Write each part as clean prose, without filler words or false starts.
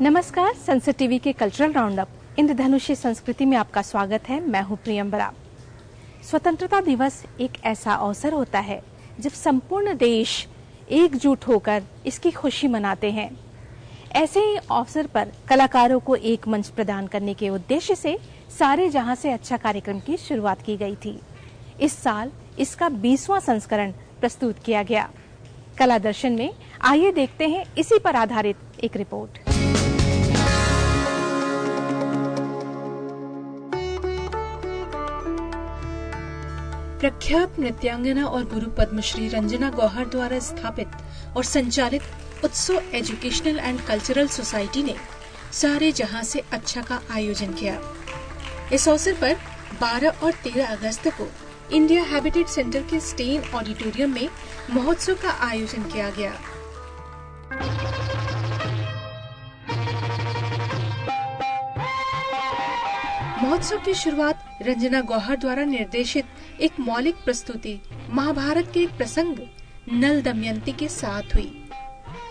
नमस्कार, संसद टीवी के कल्चरल राउंडअप इंद्रधनुषी संस्कृति में आपका स्वागत है। मैं हूं प्रियंबरा। स्वतंत्रता दिवस एक ऐसा अवसर होता है जब संपूर्ण देश एकजुट होकर इसकी खुशी मनाते हैं। ऐसे ही अवसर पर कलाकारों को एक मंच प्रदान करने के उद्देश्य से सारे जहां से अच्छा कार्यक्रम की शुरुआत की गई थी। इस साल इसका 20वां संस्करण प्रस्तुत किया गया। कला दर्शन में आइए देखते हैं इसी पर आधारित एक रिपोर्ट। प्रख्यात नृत्यांगना और गुरु पद्मश्री रंजना गौहर द्वारा स्थापित और संचालित उत्सव एजुकेशनल एंड कल्चरल सोसाइटी ने सारे जहां से अच्छा का आयोजन किया। इस अवसर पर 12 और 13 अगस्त को इंडिया हैबिटेट सेंटर के स्टेन ऑडिटोरियम में महोत्सव का आयोजन किया गया। महोत्सव की शुरुआत रंजना गौहर द्वारा निर्देशित एक मौलिक प्रस्तुति महाभारत के एक प्रसंग नल दमयंती के साथ हुई।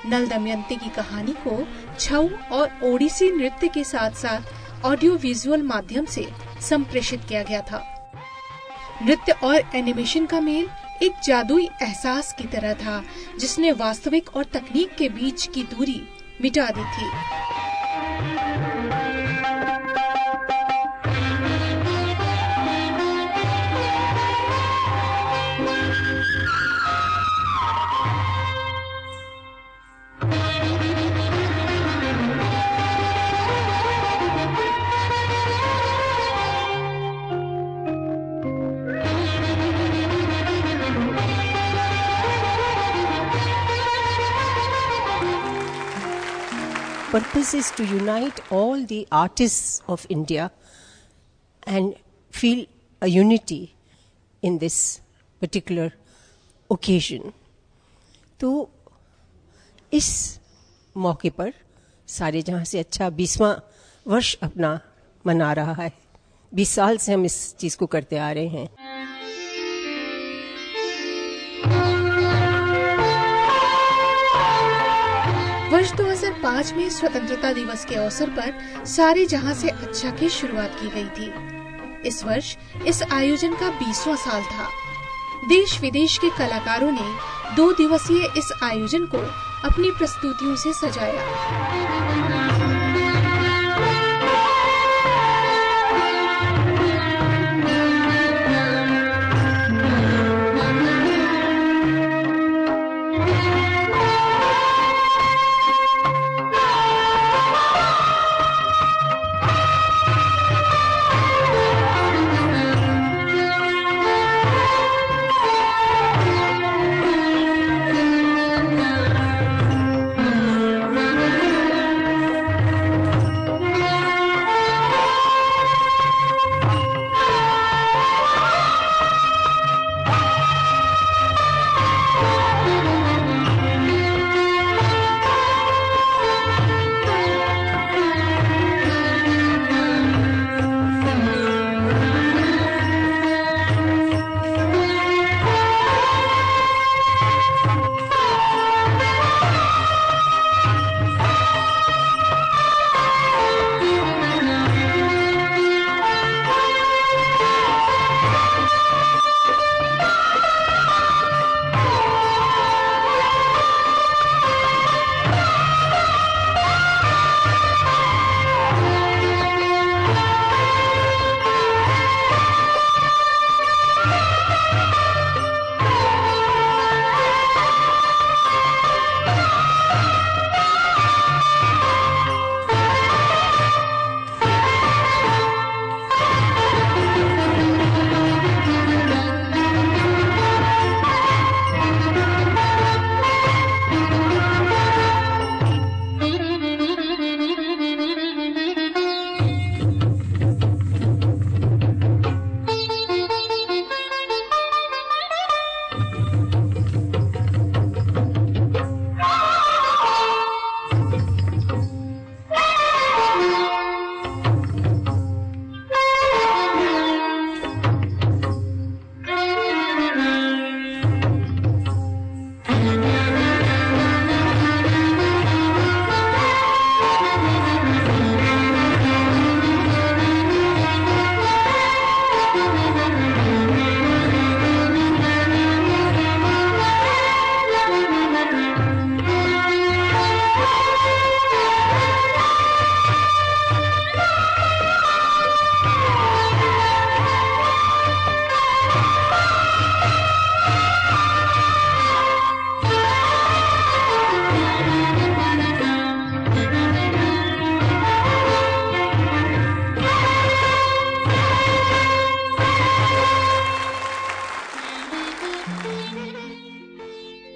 नल दमयंती की कहानी को छऊ और ओडिसी नृत्य के साथ साथ ऑडियो विजुअल माध्यम से संप्रेषित किया गया था। नृत्य और एनिमेशन का मेल एक जादुई एहसास की तरह था, जिसने वास्तविक और तकनीक के बीच की दूरी मिटा दी थी। Purpose is to unite all the artists of India and feel a unity in this particular occasion. तो इस मौके पर सारे जहां से अच्छा 20वां वर्ष अपना मना रहा है। 20 साल से हम इस चीज को करते आ रहे हैं। वर्ष 2005 में स्वतंत्रता दिवस के अवसर पर सारे जहां से अच्छा की शुरुआत की गई थी। इस वर्ष इस आयोजन का 20वां साल था। देश विदेश के कलाकारों ने 2 दिवसीय इस आयोजन को अपनी प्रस्तुतियों से सजाया।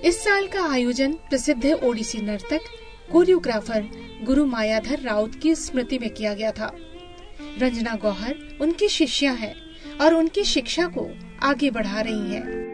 इस साल का आयोजन प्रसिद्ध ओडिसी नर्तक कोरियोग्राफर गुरु मायाधर राउत की स्मृति में किया गया था। रंजना गौहर उनकी शिष्या है और उनकी शिक्षा को आगे बढ़ा रही हैं।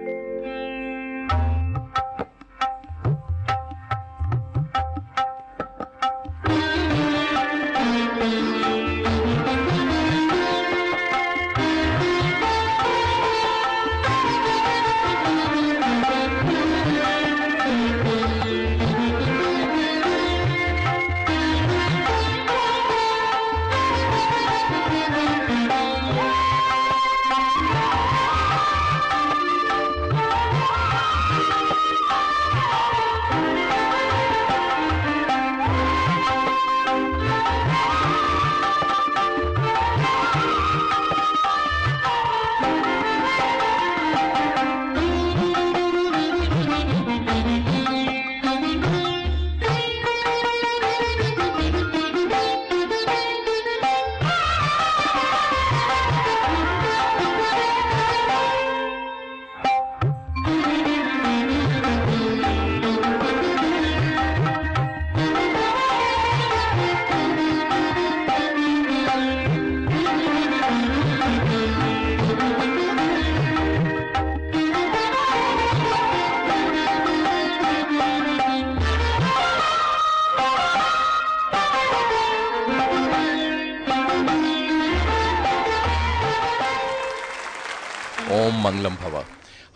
ओम मंगलम भवा।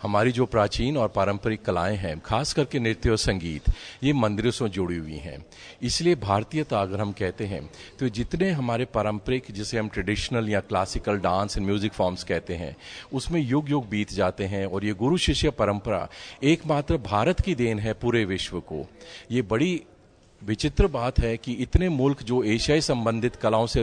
हमारी जो प्राचीन और पारंपरिक कलाएं हैं, खास करके नृत्य और संगीत, ये मंदिरों से जुड़ी हुई हैं। इसलिए भारतीयता अगर हम कहते हैं तो जितने हमारे पारंपरिक, जिसे हम ट्रेडिशनल या classical dance and music forms कहते हैं, उसमें युग युग बीत जाते हैं। और ये गुरु शिष्य परंपरा एकमात्र भारत की देन है पूरे विश्व को। ये बड़ी विचित्र बात है कि इतने मुल्क जो एशियाई संबंधित कलाओं से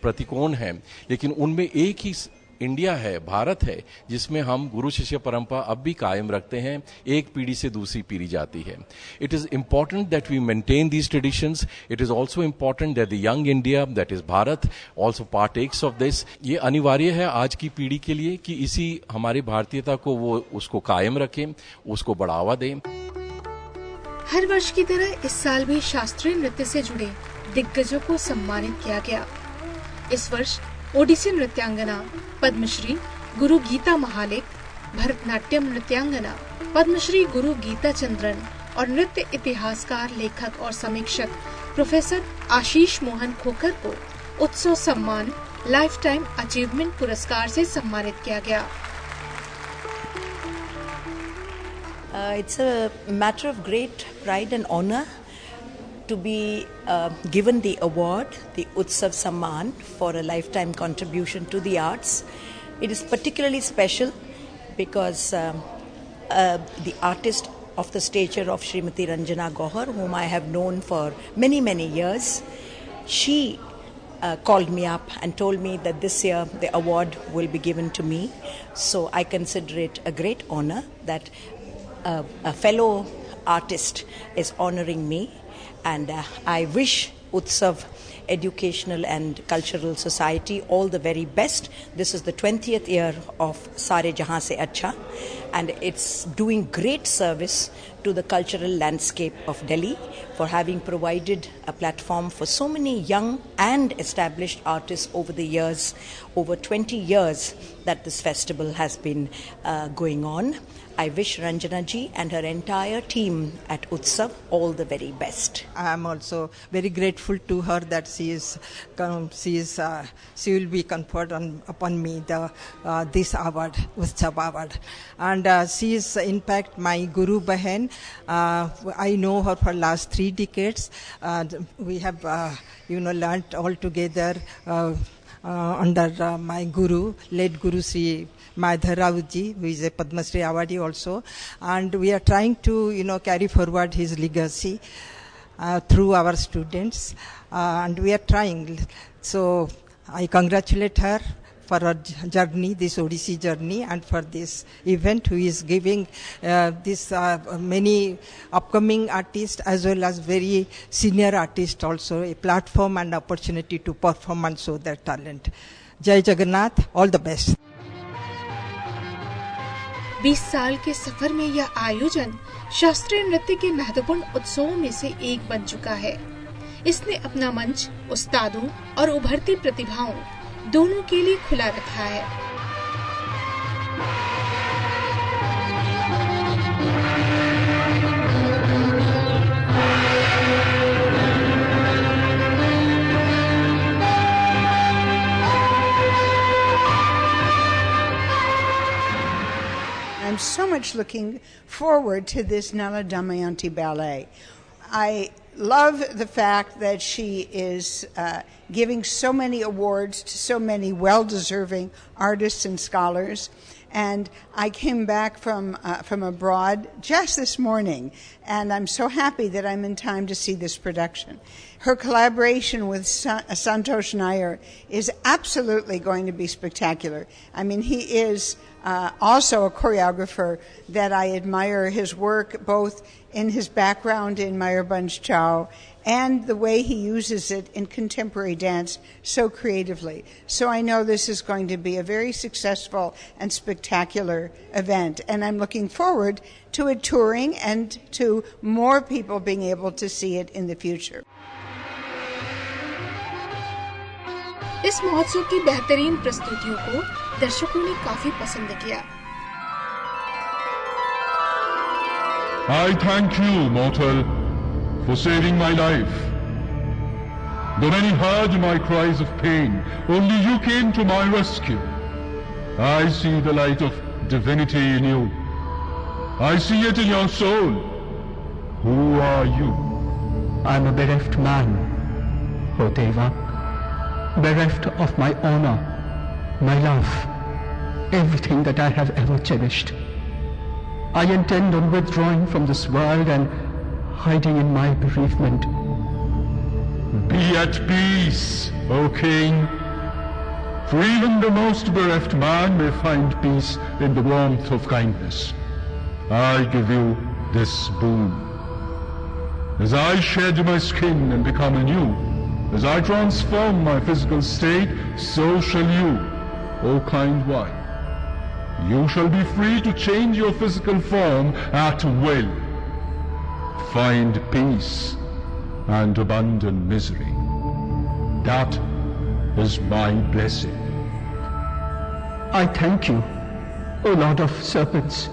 प्रतिकोण हैं, लेकिन उनमें एक ही इंडिया है, भारत है, जिसमें हम गुरु शिष्य परंपरा अब भी कायम रखते हैं, एक पीढ़ी से दूसरी पीढ़ी जाती है। It is important that we maintain these traditions. It is also important that the young India, that is Bharat, also partakes of this. ये अनिवार्य है आज की पीढ़ी के लिए कि इसी हमारी भारतीयता को वो उसको कायम रखें, उसको बढ़ावा दें। हर वर्ष की तरह इस साल भी शास्त्रीय नृत्य से जुड़े दिग्गजों को सम्मानित किया गया। इस वर्ष ओडिसी नृत्यांगना पद्मश्री गुरु गीता महालेक, भरतनाट्यम नृत्यांगना पद्मश्री गुरु गीता चंद्रन और नृत्य इतिहासकार, लेखक और समीक्षक प्रोफेसर आशीष मोहन खोखर को उत्सव सम्मान लाइफ टाइम अचीवमेंट पुरस्कार से सम्मानित किया गया। It's a matter of great pride and honor to be given the award, the Utsav Samman, for a lifetime contribution to the arts. It is particularly special because the artist of the stature of Srimati Ranjana Gauhar, whom I have known for many, many years, she called me up and told me that this year the award will be given to me. So I consider it a great honor that a fellow artist is honoring me, and I wish Utsav Educational and Cultural Society all the very best. This is the 20th year of Sare Jahan Se Acha, and it's doing great service to the cultural landscape of Delhi for having provided a platform for so many young and established artists over the years, over 20 years that this festival has been going on. I wish Ranjana ji and her entire team at Utsav all the very best. I am also very grateful to her that she will be conferred upon me this award, Utsav award, and she is in fact my Guru Bahan. I know her for last 3 decades. We have learnt all together under my guru, late Guru Sri Mayathar Raut ji, who is a Padma Shri awardee also, and we are trying to carry forward his legacy through our students, and we are trying. So I congratulate her for her journey, this Odissi journey, and for this event, who is giving this many upcoming artists as well as very senior artists also a platform and opportunity to perform and show their talent. Jai Jagannath, all the best. 20 साल के सफर में यह आयोजन शास्त्रीय नृत्य के महत्वपूर्ण उत्सवों में से एक बन चुका है। इसने अपना मंच उस्तादों और उभरती प्रतिभाओं दोनों के लिए खुला रखा है। I'm so much looking forward to this Nala Damayanti ballet. I love the fact that she is giving so many awards to so many well-deserving artists and scholars. And I came back from abroad just this morning, and I'm so happy that I'm in time to see this production. Her collaboration with Santosh Nair is absolutely going to be spectacular. I mean, he is also a choreographer that I admire his work, both in his background in Mayurbhanj Chao and the way he uses it in contemporary dance so creatively. So I know this is going to be a very successful and spectacular event, and I'm looking forward to it touring and to more people being able to see it in the future. इस महोत्सव की बेहतरीन प्रस्तुतियों को दर्शकों ने काफी पसंद किया। I thank you, mortal, for saving my life. Though many heard my cries of pain, only you came to my rescue. I see the light of divinity in you. I see it in your soul. Who are you? I am a bereft man, O Deva. Bereft of my honor, my love, everything that I have ever cherished. I intend on withdrawing from this world and hiding in my bereavement. Be at peace, O King. For even the most bereft man may find peace in the warmth of kindness. I give you this boon. As I shed my skin and become anew, as I transform my physical state, so shall you, O kind one. You shall be free to change your physical form at will. Find peace and abandon misery. That is my blessing. I thank you, O Lord of Serpents.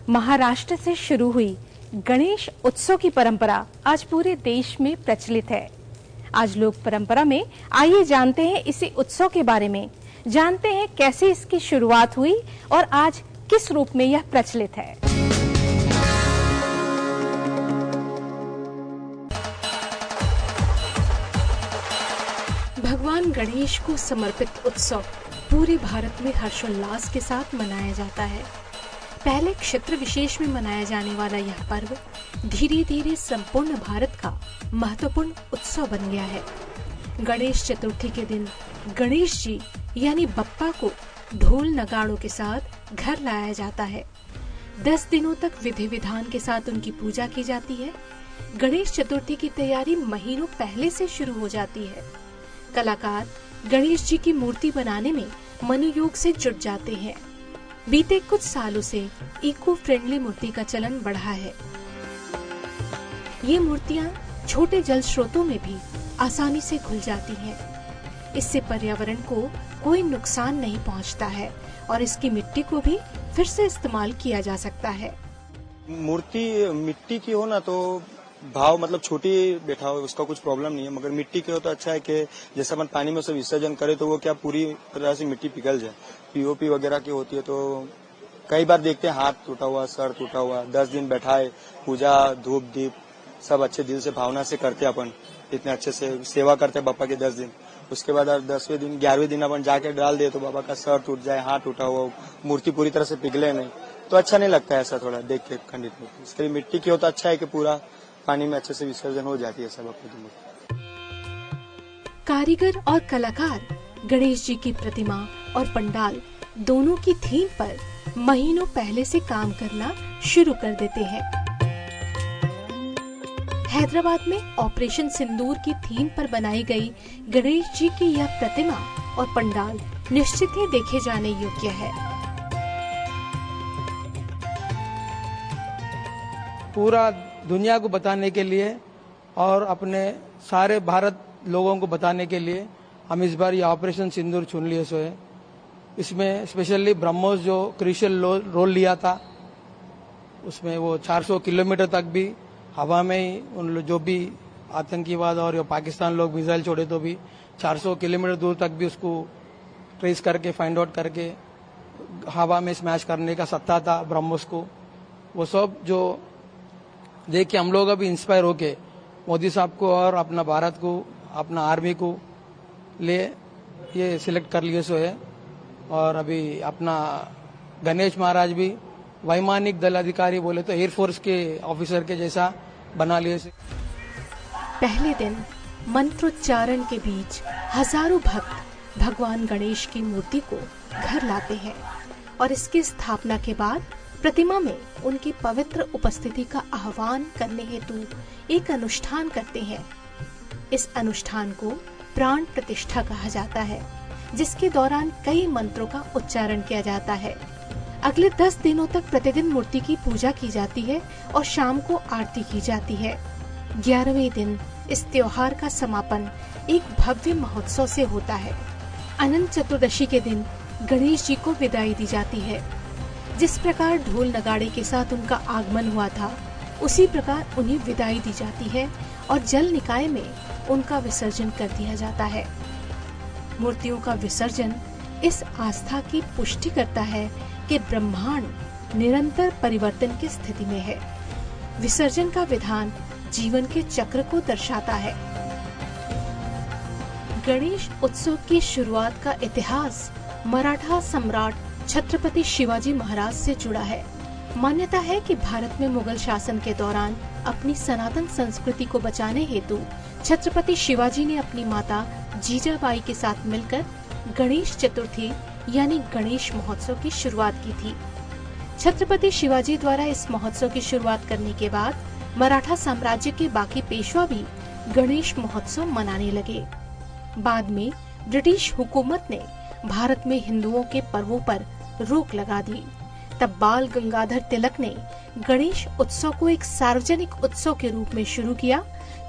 Maharashtra से शुरू हुई गणेश उत्सव की परंपरा आज पूरे देश में प्रचलित है। आज लोक परंपरा में आइए जानते हैं इसी उत्सव के बारे में, जानते हैं कैसे इसकी शुरुआत हुई और आज किस रूप में यह प्रचलित है। भगवान गणेश को समर्पित उत्सव पूरे भारत में हर्षोल्लास के साथ मनाया जाता है। पहले क्षेत्र विशेष में मनाया जाने वाला यह पर्व धीरे धीरे संपूर्ण भारत का महत्वपूर्ण उत्सव बन गया है। गणेश चतुर्थी के दिन गणेश जी यानी बप्पा को ढोल नगाड़ों के साथ घर लाया जाता है। 10 दिनों तक विधि विधान के साथ उनकी पूजा की जाती है। गणेश चतुर्थी की तैयारी महीनों पहले से शुरू हो जाती है। कलाकार गणेश जी की मूर्ति बनाने में मनोयोग से जुट जाते हैं। बीते कुछ सालों से इको फ्रेंडली मूर्ति का चलन बढ़ा है। ये मूर्तियां छोटे जल स्रोतों में भी आसानी से घुल जाती हैं। इससे पर्यावरण को कोई नुकसान नहीं पहुंचता है और इसकी मिट्टी को भी फिर से इस्तेमाल किया जा सकता है। मूर्ति मिट्टी की हो ना तो भाव मतलब छोटी बैठा हो उसका कुछ प्रॉब्लम नहीं है, मगर मिट्टी की हो तो अच्छा है कि जैसे अपन पानी में उसे विसर्जन करें तो वो क्या पूरी तरह से मिट्टी पिघल जाए। पीओपी वगैरह की होती है तो कई बार देखते हैं हाथ टूटा हुआ, सर टूटा हुआ, 10 दिन बैठाए, पूजा धूप दीप सब अच्छे दिल से भावना से करते अपन इतने अच्छे से सेवा करते हैं बाबा के 10 दिन। उसके बाद 10वें दिन 11वें दिन अपन जाके डाल दे तो बाबा का सर टूट जाए, हाथ टूटा हुआ, मूर्ति पूरी तरह से पिघले नहीं, तो अच्छा नहीं लगता है ऐसा थोड़ा देख के खंडित मूर्ति। इसके लिए मिट्टी की हो तो अच्छा है कि पूरा पानी में अच्छे से विसर्जन हो जाती है सब बाबा की मूर्ति। कारीगर और कलाकार गणेश जी की प्रतिमा और पंडाल दोनों की थीम पर महीनों पहले से काम करना शुरू कर देते हैं। हैदराबाद में ऑपरेशन सिंदूर की थीम पर बनाई गई गणेश जी की यह प्रतिमा और पंडाल निश्चित ही देखे जाने योग्य है। पूरा दुनिया को बताने के लिए और अपने सारे भारत लोगों को बताने के लिए हम इस बार ये ऑपरेशन सिंदूर चुन लिए सो है। इसमें स्पेशली ब्रह्मोस जो क्रूशियल रोल लिया था, उसमें वो 400 किलोमीटर तक भी हवा में ही उन जो भी आतंकीवाद और पाकिस्तान लोग मिसाइल छोड़े तो भी 400 किलोमीटर दूर तक भी उसको ट्रेस करके फाइंड आउट करके हवा में स्मैश करने का सत्ता था ब्रह्मोस को। वो सब जो देख के हम लोग अभी इंस्पायर होके मोदी साहब को और अपना भारत को, अपना आर्मी को ले ये सिलेक्ट कर लिए सो है। और अभी अपना गणेश महाराज भी वैमानिक दल अधिकारी बोले तो एयरफोर्स के ऑफिसर के जैसा बना लिए से। पहले दिन मंत्रोच्चारण के बीच हजारों भक्त भगवान गणेश की मूर्ति को घर लाते हैं और इसकी स्थापना के बाद प्रतिमा में उनकी पवित्र उपस्थिति का आह्वान करने हेतु एक अनुष्ठान करते हैं। इस अनुष्ठान को प्राण प्रतिष्ठा कहा जाता है, जिसके दौरान कई मंत्रों का उच्चारण किया जाता है। अगले 10 दिनों तक प्रतिदिन मूर्ति की पूजा की जाती है और शाम को आरती की जाती है। 11वें दिन इस त्योहार का समापन एक भव्य महोत्सव से होता है। अनंत चतुर्दशी के दिन गणेश जी को विदाई दी जाती है। जिस प्रकार ढोल नगाड़े के साथ उनका आगमन हुआ था, उसी प्रकार उन्हें विदाई दी जाती है और जल निकाय में उनका विसर्जन कर दिया जाता है। मूर्तियों का विसर्जन इस आस्था की पुष्टि करता है कि ब्रह्मांड निरंतर परिवर्तन की स्थिति में है। विसर्जन का विधान जीवन के चक्र को दर्शाता है। गणेश उत्सव की शुरुआत का इतिहास मराठा सम्राट छत्रपति शिवाजी महाराज से जुड़ा है। मान्यता है कि भारत में मुगल शासन के दौरान अपनी सनातन संस्कृति को बचाने हेतु छत्रपति शिवाजी ने अपनी माता जीजाबाई के साथ मिलकर गणेश चतुर्थी यानी गणेश महोत्सव की शुरुआत की थी। छत्रपति शिवाजी द्वारा इस महोत्सव की शुरुआत करने के बाद मराठा साम्राज्य के बाकी पेशवा भी गणेश महोत्सव मनाने लगे। बाद में ब्रिटिश हुकूमत ने भारत में हिंदुओं के पर्वों पर रोक लगा दी। तब बाल गंगाधर तिलक ने गणेश उत्सव को एक सार्वजनिक उत्सव के रूप में शुरू किया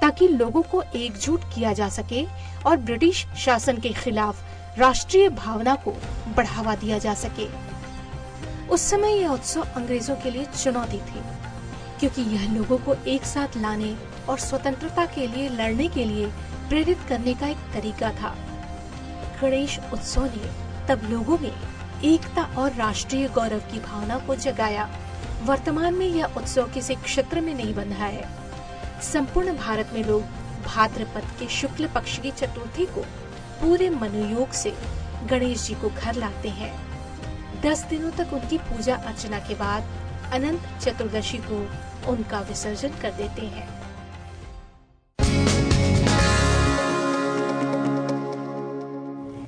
ताकि लोगों को एकजुट किया जा सके और ब्रिटिश शासन के खिलाफ राष्ट्रीय भावना को बढ़ावा दिया जा सके। उस समय यह उत्सव अंग्रेजों के लिए चुनौती थी, क्योंकि यह लोगों को एक साथ लाने और स्वतंत्रता के लिए लड़ने के लिए प्रेरित करने का एक तरीका था। गणेश उत्सव ने तब लोगों में एकता और राष्ट्रीय गौरव की भावना को जगाया। वर्तमान में यह उत्सव किसी क्षेत्र में नहीं बंधा है। संपूर्ण भारत में लोग भाद्रपद के शुक्ल पक्ष की चतुर्थी को पूरे मनोयोग से गणेश जी को घर लाते हैं। 10 दिनों तक उनकी पूजा अर्चना के बाद अनंत चतुर्दशी को उनका विसर्जन कर देते हैं।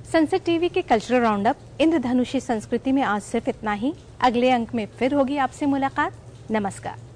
सनसेट टीवी के कल्चरल राउंडअप इंद्रधनुषी संस्कृति में आज सिर्फ इतना ही। अगले अंक में फिर होगी आपसे मुलाकात। नमस्कार।